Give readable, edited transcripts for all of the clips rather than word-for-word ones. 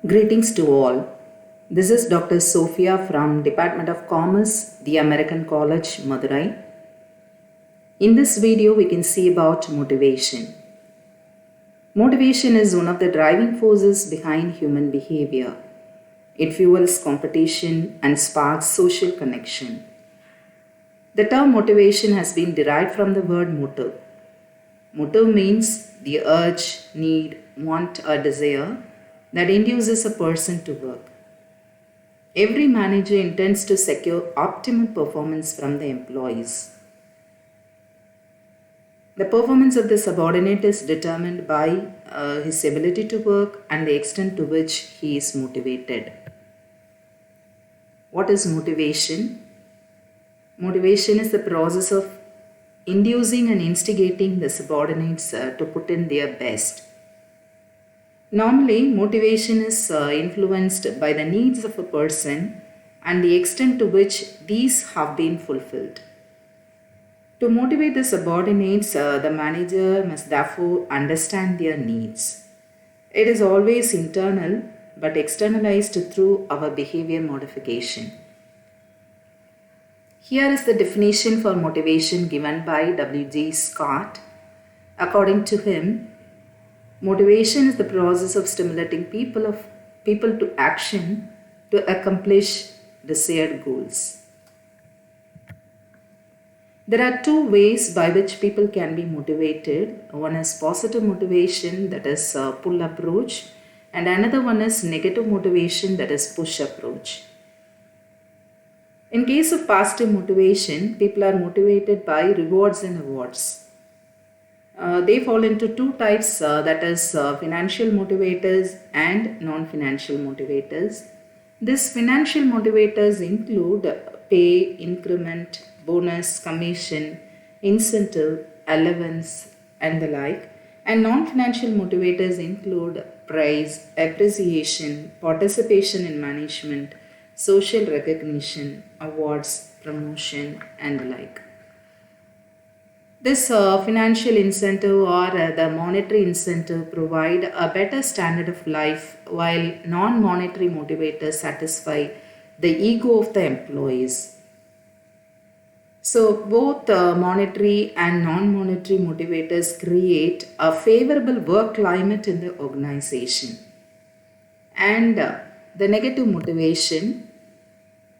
Greetings to all. This is Dr. Sophia from Department of Commerce, the American College, Madurai. In this video, we can see about motivation. Motivation is one of the driving forces behind human behavior. It fuels competition and sparks social connection. The term motivation has been derived from the word motive. Motive means the urge, need, want, or desire that induces a person to work. Every manager intends to secure optimal performance from the employees. The performance of the subordinate is determined by his ability to work and the extent to which he is motivated. What is motivation? Motivation is the process of inducing and instigating the subordinates to put in their best. Normally, motivation is influenced by the needs of a person and the extent to which these have been fulfilled. To motivate the subordinates, the manager must therefore understand their needs. It is always internal but externalized through our behavior modification. Here is the definition for motivation given by W.G. Scott. According to him, motivation is the process of stimulating people to action to accomplish desired goals. There are two ways by which people can be motivated. One is positive motivation, that is pull approach, and another one is negative motivation, that is push approach. In case of positive motivation, people are motivated by rewards and awards. They fall into two types, that is financial motivators and non-financial motivators. These financial motivators include pay, increment, bonus, commission, incentive, allowance, and the like. And non-financial motivators include praise, appreciation, participation in management, social recognition, awards, promotion, and the like. This financial incentive or the monetary incentive provide a better standard of life, while non-monetary motivators satisfy the ego of the employees. So both monetary and non-monetary motivators create a favorable work climate in the organization. And the negative motivation,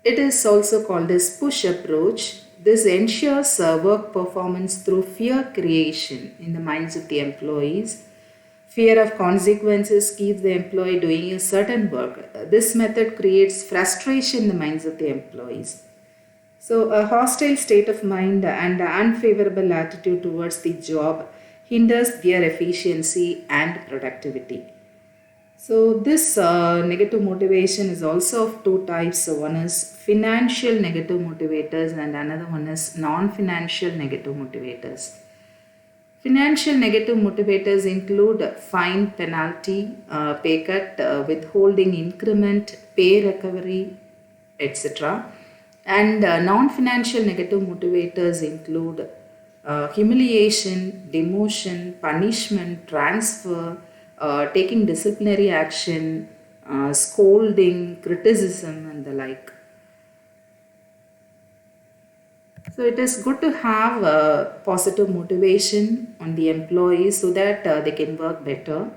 it is also called as push approach. This ensures work performance through fear creation in the minds of the employees. Fear of consequences keeps the employee doing a certain work. This method creates frustration in the minds of the employees. So a hostile state of mind and an unfavorable attitude towards the job hinders their efficiency and productivity. So this negative motivation is also of two types. So one is financial negative motivators and another one is non-financial negative motivators. Financial negative motivators include fine, penalty, pay cut, withholding increment, pay recovery, etc. And non-financial negative motivators include humiliation, demotion, punishment, transfer, taking disciplinary action, scolding, criticism, and the like. So it is good to have positive motivation on the employees so that they can work better.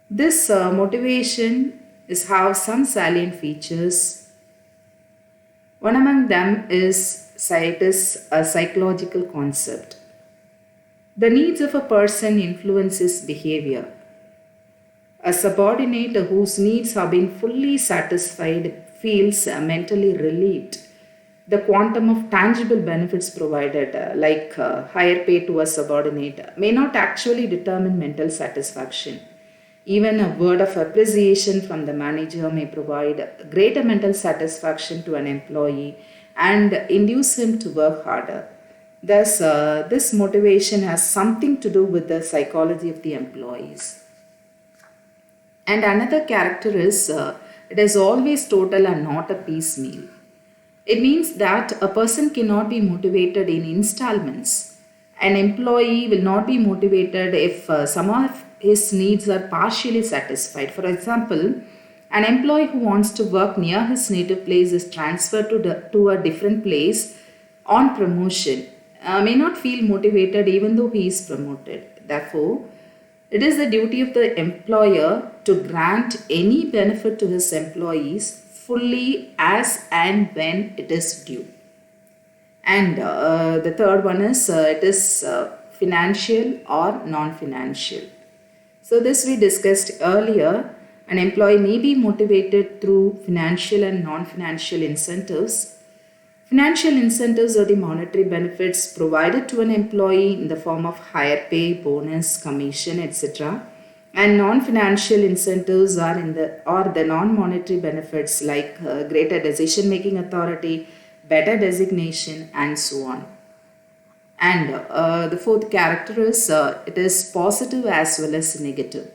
This motivation is have some salient features. One among them is it is a psychological concept. The needs of a person influence his behavior. A subordinate whose needs have been fully satisfied feels mentally relieved. The quantum of tangible benefits provided, like higher pay to a subordinate, may not actually determine mental satisfaction. Even a word of appreciation from the manager may provide greater mental satisfaction to an employee and induce him to work harder. Thus, this motivation has something to do with the psychology of the employees. And another character is it is always total and not a piecemeal. It means that a person cannot be motivated in installments. An employee will not be motivated if some of his needs are partially satisfied. For example, an employee who wants to work near his native place is transferred to a different place on promotion, may not feel motivated even though he is promoted. Therefore, it is the duty of the employer to grant any benefit to his employees fully as and when it is due. And the third one is it is financial or non-financial. So this we discussed earlier. An employee may be motivated through financial and non-financial incentives. Financial incentives are the monetary benefits provided to an employee in the form of higher pay, bonus, commission, etc. And non-financial incentives are the non-monetary benefits like greater decision-making authority, better designation, and so on. And the fourth character is it is positive as well as negative.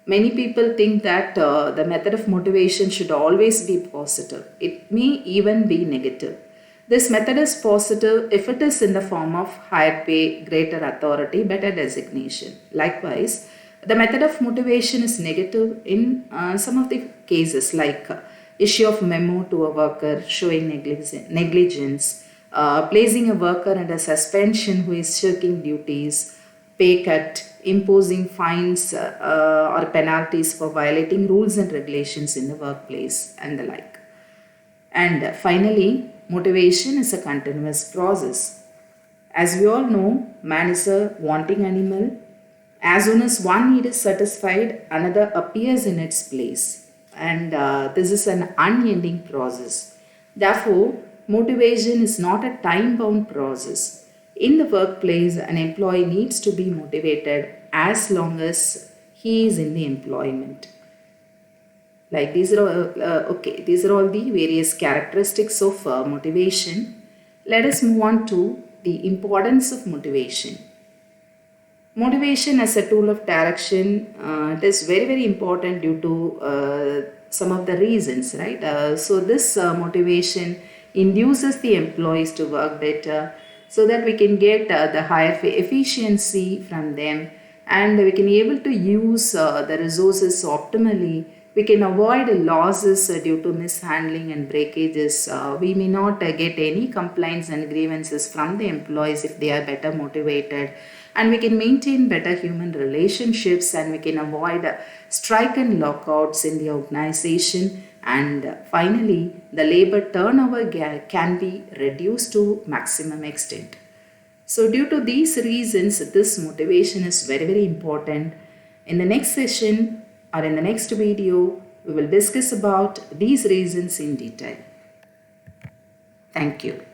Many people think that the method of motivation should always be positive. It may even be negative. This method is positive if it is in the form of higher pay, greater authority, better designation. Likewise, the method of motivation is negative in some of the cases like issue of memo to a worker showing negligence, placing a worker under suspension who is shirking duties, pay cut, imposing fines or penalties for violating rules and regulations in the workplace, and the like. And finally, motivation is a continuous process. As we all know, man is a wanting animal. As soon as one need is satisfied, another appears in its place. And this is an unending process. Therefore, motivation is not a time-bound process. In the workplace, an employee needs to be motivated as long as he is in the employment. Like these are all the various characteristics of motivation. Let us move on to the importance of motivation. Motivation as a tool of direction, it is very, very important due to some of the reasons, right? So this motivation induces the employees to work better so that we can get the higher efficiency from them, and we can be able to use the resources optimally. We can avoid losses due to mishandling and breakages. We may not get any complaints and grievances from the employees if they are better motivated, and we can maintain better human relationships, and we can avoid strike and lockouts in the organization. And finally, the labor turnover can be reduced to maximum extent. So due to these reasons, this motivation is very, very important. In the next session or in the next video, we will discuss about these reasons in detail. Thank you.